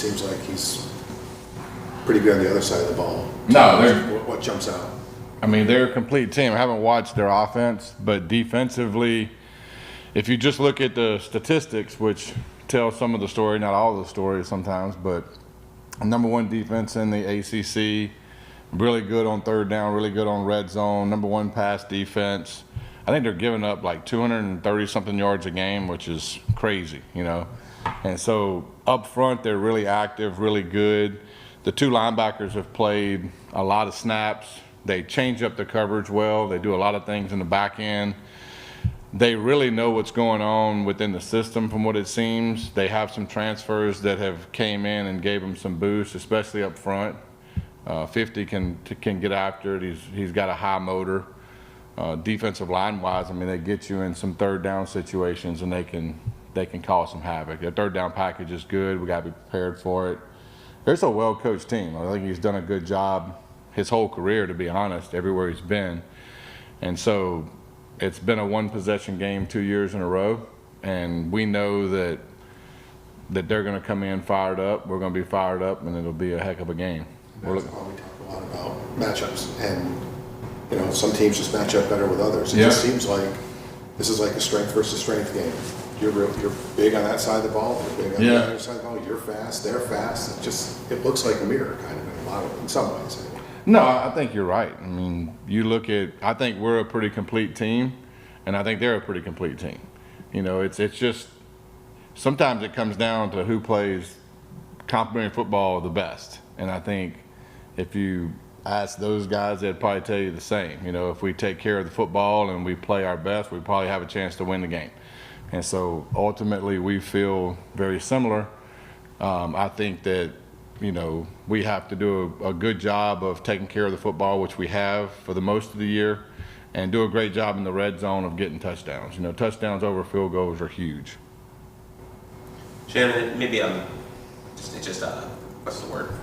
seems like he's pretty good on the other side of the ball. No, what jumps out? I mean, they're a complete team. I haven't watched their offense, but defensively, if you just look at the statistics, which tell some of the story, not all of the story sometimes, but number one defense in the ACC, really good on third down, really good on red zone, number one pass defense. I think they're giving up like 230 something yards a game, which is crazy, you know. And so up front, they're really active, really good. The two linebackers have played a lot of snaps. They change up the coverage well. They do a lot of things in the back end. They really know what's going on within the system from what it seems. They have some transfers that have came in and gave them some boost, especially up front. 50 can get after it. He's got a high motor. Defensive line wise, I mean, they get you in some third down situations and they can cause some havoc. Their third down package is good. We got to be prepared for it. There's a well-coached team. I think he's done a good job his whole career, to be honest, everywhere he's been. And so it's been a one-possession game 2 years in a row, and we know that they're going to come in fired up. We're going to be fired up, and it'll be a heck of a game. That's why we talk a lot about matchups, and you know, some teams just match up better with others. It just seems like this is like a strength versus strength game. You're big on that side of the ball. You're big on the other side of the ball. You're fast. They're fast. It looks like a mirror, kind of in some ways. Anyway. No, I think you're right. I mean, I think we're a pretty complete team, and I think they're a pretty complete team. You know, it's just sometimes it comes down to who plays complementary football the best, and I think if you ask those guys, they'd probably tell you the same. You know, if we take care of the football and we play our best, we probably have a chance to win the game. And so ultimately we feel very similar. I think that, you know, we have to do a good job of taking care of the football, which we have for the most of the year, and do a great job in the red zone of getting touchdowns. You know, touchdowns over field goals are huge. Shannon, maybe what's the word?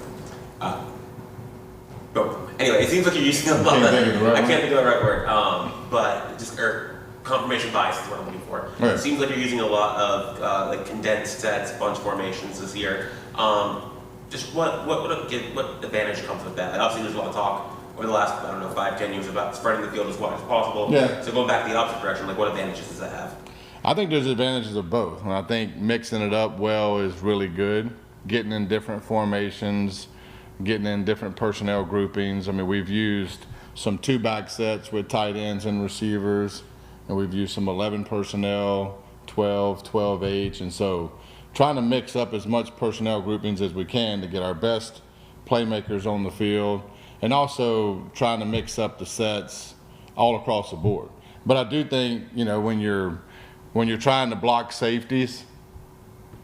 But anyway, it seems like you're using a lot of, I can't think of the right word, but just confirmation bias is what I'm looking for. Right. It seems like you're using a lot of like condensed sets, bunch formations this year. Just what advantage comes with that? Like obviously there's a lot of talk over the last, 5-10 years about spreading the field as wide as possible. Yeah. So going back the opposite direction, like what advantages does that have? I think there's advantages of both, and I think mixing it up well is really good. Getting in different formations, getting in different personnel groupings. I mean, we've used some 2-back sets with tight ends and receivers, and we've used some 11 personnel, 12, 12H, and so trying to mix up as much personnel groupings as we can to get our best playmakers on the field, and also trying to mix up the sets all across the board. But I do think, you know, when you're trying to block safeties,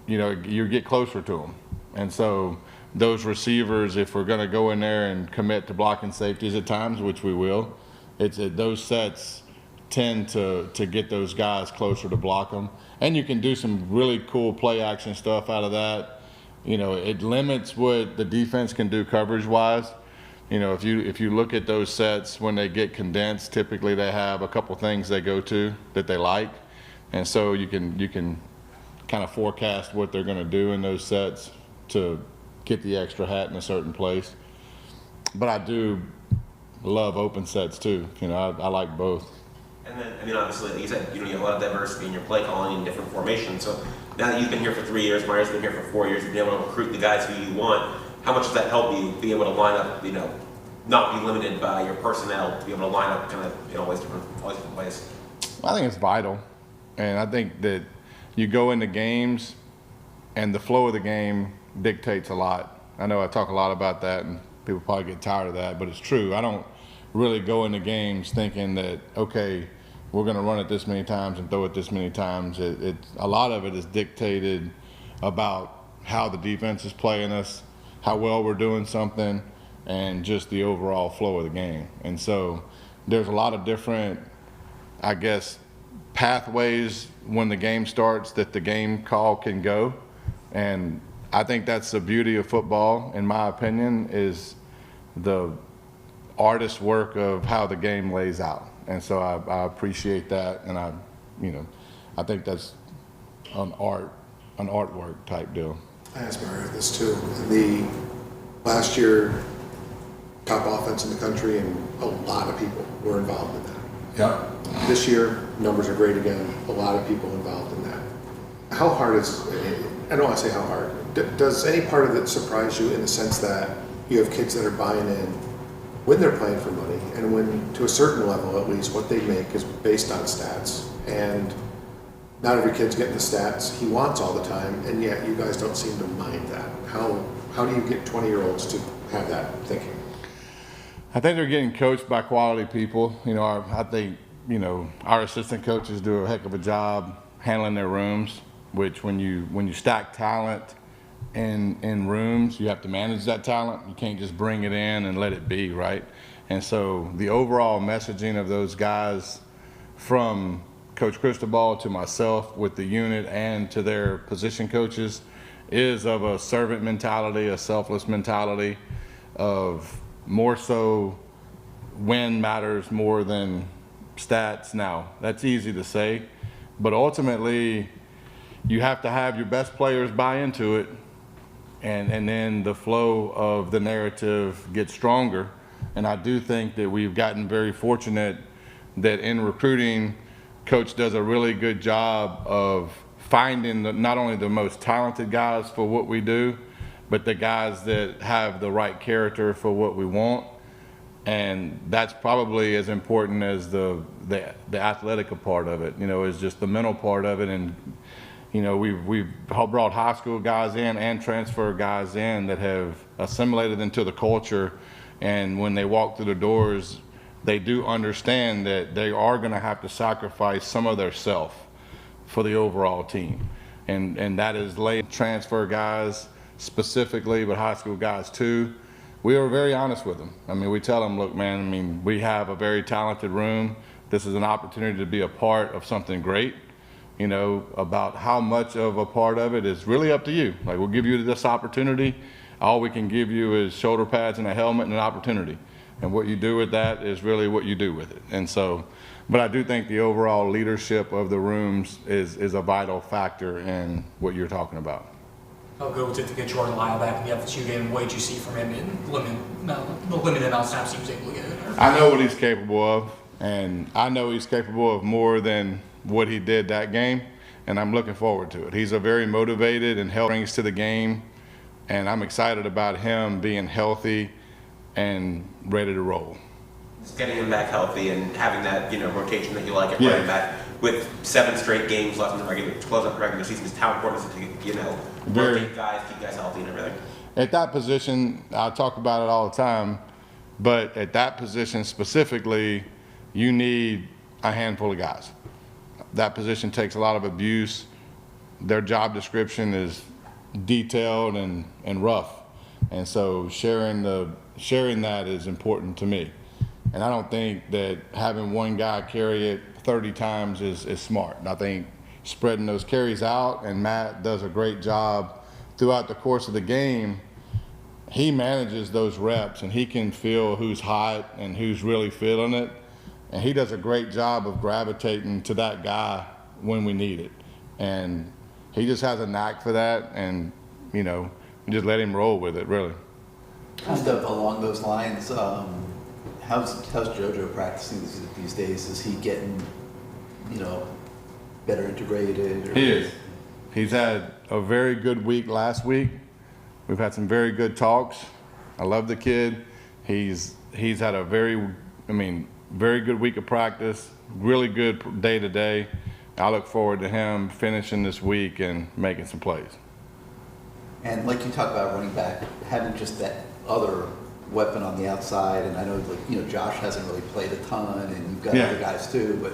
you know, you get closer to them. And so those receivers, if we're going to go in there and commit to blocking safeties at times, which we will, those sets tend to get those guys closer to block them. And you can do some really cool play action stuff out of that. You know, it limits what the defense can do coverage-wise. You know, if you look at those sets when they get condensed, typically they have a couple things they go to that they like. And so you can kind of forecast what they're going to do in those sets to get the extra hat in a certain place. But I do love open sets too. You know, I like both. And then, I mean, obviously, like you said, you have a lot of diversity in your play calling in different formations. So now that you've been here for 3 years, Myers been here for 4 years, you've been able to recruit the guys who you want. How much does that help you be able to line up, you know, not be limited by your personnel, to be able to line up kind of, you know, all these different ways? I think it's vital. And I think that you go into games and the flow of the game dictates a lot. I know I talk a lot about that and people probably get tired of that, but it's true. I don't really go into games thinking that, okay, we're going to run it this many times and throw it this many times. A lot of it is dictated about how the defense is playing us, how well we're doing something, and just the overall flow of the game. And so there's a lot of different, I guess, pathways when the game starts that the game call can go. And I think that's the beauty of football, in my opinion, is the artist work of how the game lays out. And so I appreciate that, and I think that's an artwork type deal. I asked Mario this too. The last year, top offense in the country, and a lot of people were involved in that. Yep. This year, numbers are great again. A lot of people involved in that. How hard is? I don't want to say how hard. Does any part of it surprise you in the sense that you have kids that are buying in when they're playing for money, and when, to a certain level at least, what they make is based on stats, and not every kid's getting the stats he wants all the time, and yet you guys don't seem to mind that. How do you get 20-year-olds to have that thinking? I think they're getting coached by quality people. You know, I think, you know, our assistant coaches do a heck of a job handling their rooms, which when you stack talent in rooms, you have to manage that talent. You can't just bring it in and let it be, right? And so the overall messaging of those guys, from Coach Cristobal to myself with the unit and to their position coaches, is of a servant mentality, a selfless mentality, of more so win matters more than stats. Now, that's easy to say, but ultimately you have to have your best players buy into it, and then the flow of the narrative gets stronger. And I do think that we've gotten very fortunate that in recruiting, Coach does a really good job of finding not only the most talented guys for what we do, but the guys that have the right character for what we want. And that's probably as important as the athletic part of it, you know, is just the mental part of it. And you know, we've brought high school guys in and transfer guys in that have assimilated into the culture, and when they walk through the doors, they do understand that they are going to have to sacrifice some of their self for the overall team, and that is late transfer guys specifically, but high school guys too. We are very honest with them. I mean, we tell them, look, man, I mean, we have a very talented room. This is an opportunity to be a part of something great. You know, about how much of a part of it is really up to you. Like, we'll give you this opportunity. All we can give you is shoulder pads and a helmet and an opportunity. And what you do with that is really what you do with it. And so, but I do think the overall leadership of the rooms is a vital factor in what you're talking about. How good was it to get Jordan Lyle back in the FSU game? What did you see from him in the limited amount of snaps he was able to get in there? I know what he's capable of, and I know he's capable of more than what he did that game, and I'm looking forward to it. He's a very motivated and healthy brings to the game, and I'm excited about him being healthy and ready to roll. Just getting him back healthy and having that, you know, rotation that you like at running back with 7 straight games left in the regular, to close out the regular season, is how important is it to, you know, rotate guys, keep guys healthy and everything. At that position, I talk about it all the time, but at that position specifically, you need a handful of guys. That position takes a lot of abuse. Their job description is detailed and rough, and so sharing that is important to me. And I don't think that having one guy carry it 30 times is smart. And I think spreading those carries out, and Matt does a great job throughout the course of the game. He manages those reps, and he can feel who's hot and who's really feeling it. And he does a great job of gravitating to that guy when we need it. And he just has a knack for that, and, you know, just let him roll with it, really. Kind of along those lines, how's JoJo practicing these days? Is he getting, you know, better integrated? Or? He is. He's had a very good week last week. We've had some very good talks. I love the kid. He's had a very good week of practice, really good day to day. I look forward to him finishing this week and making some plays. And like you talk about running back, having just that other weapon on the outside, and I know, like, you know, Josh hasn't really played a ton, and you've got other guys too, but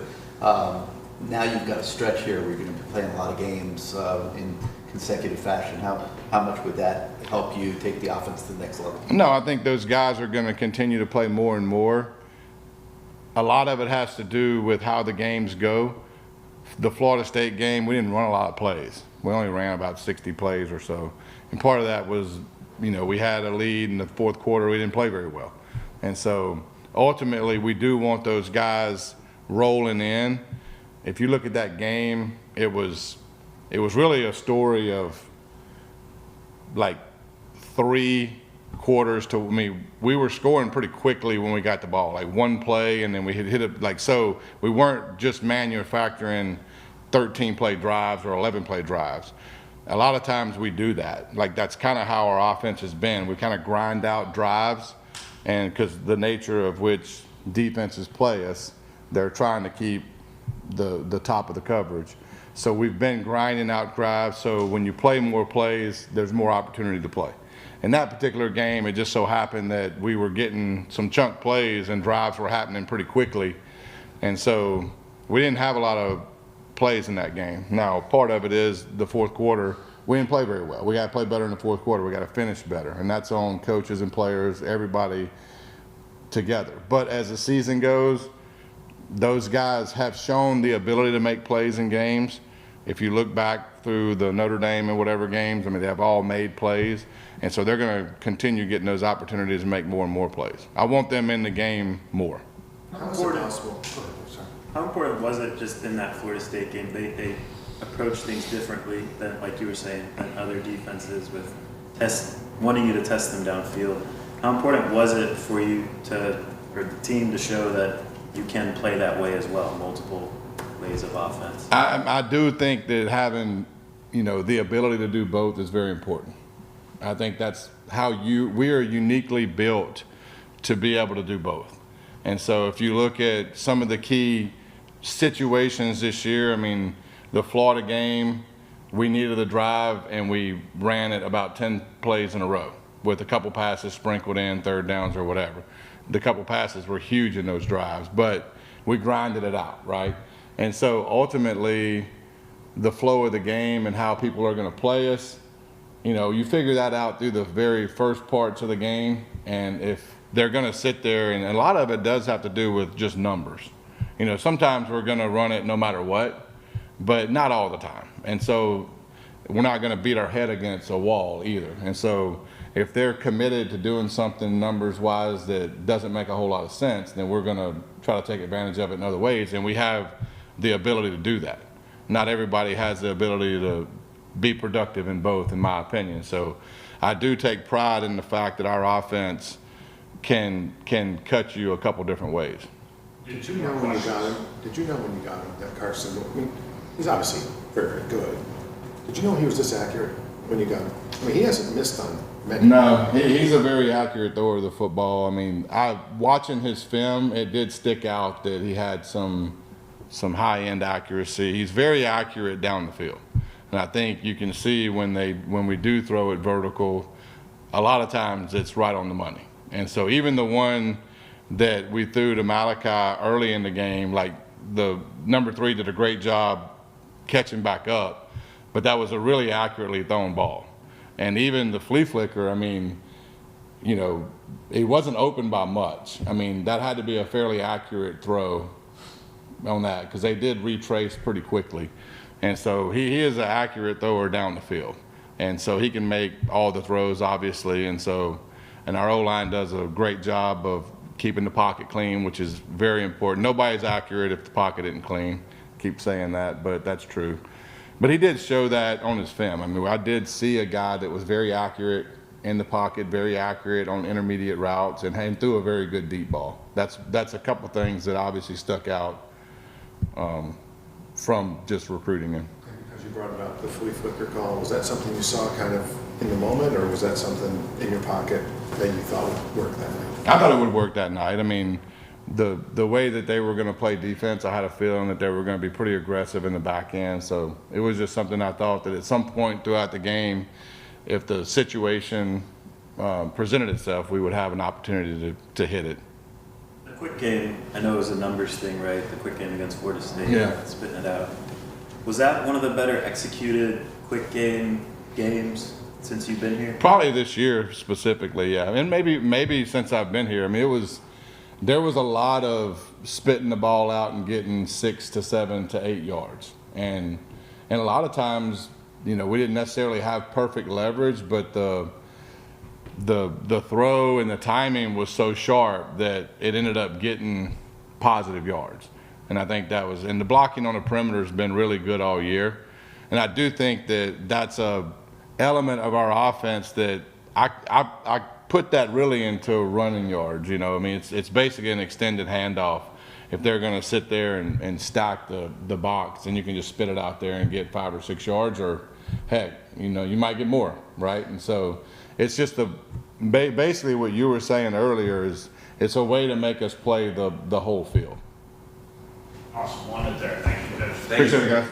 now you've got a stretch here where you're going to be playing a lot of games in consecutive fashion. How much would that help you take the offense to the next level? No, I think those guys are going to continue to play more and more. A lot of it has to do with how the games go. The Florida State game, we didn't run a lot of plays. We only ran about 60 plays or so. And part of that was, you know, we had a lead in the fourth quarter. We didn't play very well. And so ultimately we do want those guys rolling in. If you look at that game, it was really a story of like 3 quarters to, I mean, we were scoring pretty quickly when we got the ball, like one play, and then we hit it, like, so we weren't just manufacturing 13 play drives or 11 play drives. A lot of times we do that. Like, that's kind of how our offense has been. We kind of grind out drives, and because the nature of which defenses play us, they're trying to keep the top of the coverage. So we've been grinding out drives, so when you play more plays, there's more opportunity to play. In that particular game, it just so happened that we were getting some chunk plays and drives were happening pretty quickly. And so we didn't have a lot of plays in that game. Now, part of it is the fourth quarter, we didn't play very well. We got to play better in the fourth quarter. We got to finish better. And that's on coaches and players, everybody together. But as the season goes, those guys have shown the ability to make plays in games. If you look back through the Notre Dame and whatever games, I mean, they have all made plays. And so they're going to continue getting those opportunities to make more and more plays. I want them in the game more. How is it possible? Go ahead, sorry. How important was it just in that Florida State game? They approach things differently than, like you were saying, than other defenses with wanting you to test them downfield. How important was it for you or the team to show that you can play that way as well, multiple ways of offense? I do think that having, the ability to do both is very important. I think that's how we are uniquely built to be able to do both. And so if you look at some of the key situations this year, I mean, the Florida game, we needed a drive and we ran it about 10 plays in a row with a couple passes sprinkled in, third downs or whatever. The couple passes were huge in those drives, but we grinded it out, right? And so ultimately, the flow of the game and how people are going to play us, you figure that out through the very first parts of the game. And if they're going to sit there, and a lot of it does have to do with just numbers. Sometimes we're going to run it no matter what, but not all the time. And so we're not going to beat our head against a wall either. And so if they're committed to doing something numbers-wise that doesn't make a whole lot of sense, then we're going to try to take advantage of it in other ways. And we have the ability to do that. Not everybody has the ability to be productive in both, in my opinion. So I do take pride in the fact that our offense can cut you a couple different ways. Did you know when you got him? That Carson? I mean, he's obviously very, very good. Did you know he was this accurate when you got him? I mean, he hasn't missed on many. No, he's a very accurate thrower of the football. I mean, watching his film, it did stick out that he had some high-end accuracy. He's very accurate down the field. And I think you can see when we do throw it vertical, a lot of times it's right on the money. And so even the one that we threw to Malachi early in the game, like the number 3 did a great job catching back up, but that was a really accurately thrown ball. And even the flea flicker, I mean, it wasn't open by much. I mean, that had to be a fairly accurate throw on that because they did retrace pretty quickly. And so he is an accurate thrower down the field. And so he can make all the throws, obviously. And our O-line does a great job of keeping the pocket clean, which is very important. Nobody's accurate if the pocket isn't clean. Keep saying that, but that's true. But he did show that on his film. I mean, I did see a guy that was very accurate in the pocket, very accurate on intermediate routes, and threw a very good deep ball. That's a couple things that obviously stuck out from just recruiting him. Because you brought about the flea flicker call, was that something you saw kind of in the moment, or was that something in your pocket that you thought would work that night? I thought it would work that night. I mean, the way that they were going to play defense, I had a feeling that they were going to be pretty aggressive in the back end. So it was just something I thought that at some point throughout the game, if the situation presented itself, we would have an opportunity to hit it. The quick game, I know it was a numbers thing, right? The quick game against Florida State, spitting it out. Was that one of the better executed quick games since you've been here? Probably this year specifically, yeah. And maybe since I've been here. I mean, there was a lot of spitting the ball out and getting 6 to 7 to 8 yards. And a lot of times, we didn't necessarily have perfect leverage, but the throw and the timing was so sharp that it ended up getting positive yards. And I think and the blocking on the perimeter has been really good all year. And I do think that's a element of our offense that I put that really into running yards. You know, I mean, it's basically an extended handoff. If they're going to sit there and stack the box, and you can just spit it out there and get 5 or 6 yards, or heck, you know, you might get more, right? And so it's just basically what you were saying earlier is it's a way to make us play the whole field. Awesome, wanted there. Thank you, Coach. Thank you. Appreciate it, guys.